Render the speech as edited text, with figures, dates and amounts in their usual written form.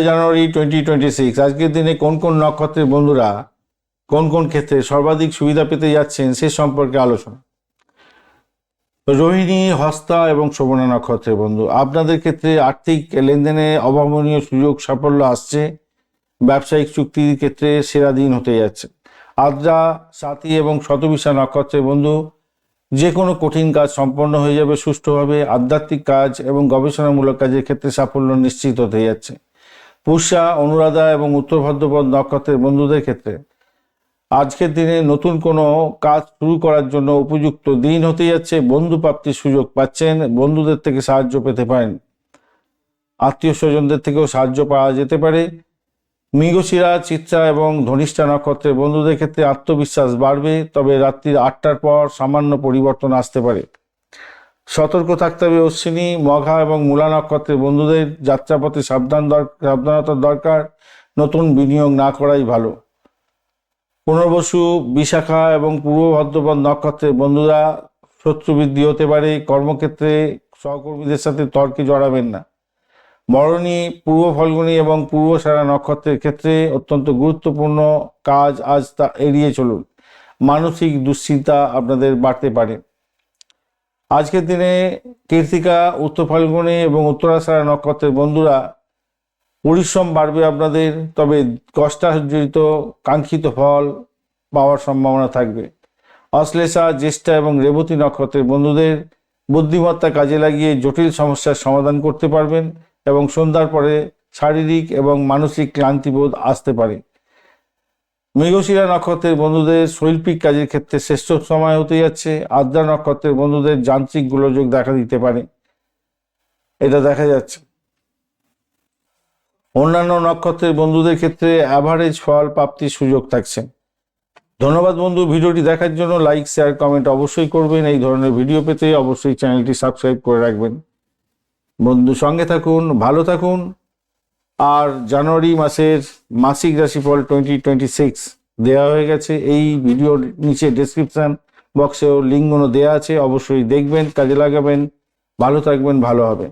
জানুয়ারি 2026 আজকের দিনে কোন কোন নক্ষত্রের বন্ধুরা কোন কোন ক্ষেত্রে সর্বাধিক সুবিধা পেতে যাচ্ছেন সে সম্পর্কে আলোচনা। রোহিণী, হস্তা এবং শোভনা নক্ষত্রের বন্ধু, আপনাদের ক্ষেত্রে আর্থিক লেনদেনে অভাবনীয় সুযোগ সাফল্য আসছে। ব্যবসায়িক চুক্তির ক্ষেত্রে সেরা দিন হতে যাচ্ছে। আদ্রা, সাথী এবং শতবিশা নক্ষত্রের বন্ধু, যে কোনো কঠিন কাজ সম্পন্ন হয়ে যাবে সুষ্ঠুভাবে। আধ্যাত্মিক কাজ এবং গবেষণামূলক কাজের ক্ষেত্রে সাফল্য নিশ্চিত হতে যাচ্ছে। পুষ্যা, অনুরাধা এবং উত্তর ভাদ্রপদ নক্ষত্রের বন্ধুদের ক্ষেত্রে আজকের দিনে নতুন কোনো কাজ শুরু করার জন্য উপযুক্ত দিন হতে যাচ্ছে। বন্ধু প্রাপ্তির সুযোগ পাচ্ছেন, বন্ধুদের থেকে সাহায্য পেতে পারেন, আত্মীয় স্বজনদের থেকেও সাহায্য পাওয়া যেতে পারে। মৃগশিরা, চিত্রা এবং ধনিষ্ঠা নক্ষত্রের বন্ধুদের ক্ষেত্রে আত্মবিশ্বাস বাড়বে, তবে রাত্রি 8টার পর সামান্য পরিবর্তন আসতে পারে। সতর্ক থাকতে হবে অশ্বিনী, মঘা এবং মূলা নক্ষত্রের বন্ধুদের। যাত্রাপথে সাবধানতার দরকার, নতুন বিনিয়োগ না করাই ভালো। পুনর্বসু, বিশাখা এবং পূর্ব ভাদ্রপদ নক্ষত্রের বন্ধুরা, শত্রু বৃদ্ধি হতে পারে। কর্মক্ষেত্রে সহকর্মীদের সাথে তর্কে জড়াবেন না। বরণী, পূর্ব ফল্গুনী এবং পূর্বসারা নক্ষত্রের ক্ষেত্রে অত্যন্ত গুরুত্বপূর্ণ কাজ আজ তা এড়িয়ে চলুন। মানসিক দুশ্চিন্তা আপনাদের বাড়তে পারে। আজকের দিনে কৃত্তিকা, উত্তর ফাল্গুনী এবং উত্তরাষাঢ়া নক্ষত্রের বন্ধুরা, পরিশ্রম বাড়বে আপনাদের, তবে কষ্টার্জিত কাঙ্ক্ষিত ফল পাওয়ার সম্ভাবনা থাকবে। অশ্লেষা, জ্যেষ্ঠা এবং রেবতী নক্ষত্রের বন্ধুদের বুদ্ধিমত্তা কাজে লাগিয়ে জটিল সমস্যার সমাধান করতে পারবেন এবং সন্ধ্যার পরে শারীরিক এবং মানসিক ক্লান্তিবোধ আসতে পারে। মৃগশিরা নক্ষত্রের বন্ধুদের শৈল্পিক কাজের ক্ষেত্রে শ্রেষ্ঠ সময় হতে যাচ্ছে। আদ্রা নক্ষত্রের বন্ধুদের যান্ত্রিক গোলযোগ দেখা দিতে পারে, এটা দেখা যাচ্ছে। অন্যান্য নক্ষত্রের বন্ধুদের ক্ষেত্রে অ্যাভারেজ ফল প্রাপ্তির সুযোগ থাকছে। ধন্যবাদ বন্ধু, ভিডিওটি দেখার জন্য। লাইক, শেয়ার, কমেন্ট অবশ্যই করবেন। এই ধরনের ভিডিও পেতে অবশ্যই চ্যানেলটি সাবস্ক্রাইব করে রাখবেন। বন্ধু সঙ্গে থাকুন, ভালো থাকুন। আর জানুয়ারি মাসের মাসিক রাশিফল 2026 দেওয়া হয়ে গেছে। এই ভিডিওর নিচে ডেসক্রিপশন বক্সেও লিঙ্কগুলো দেওয়া আছে, অবশ্যই দেখবেন, কাজে লাগাবেন। ভালো থাকবেন, ভালো হবে।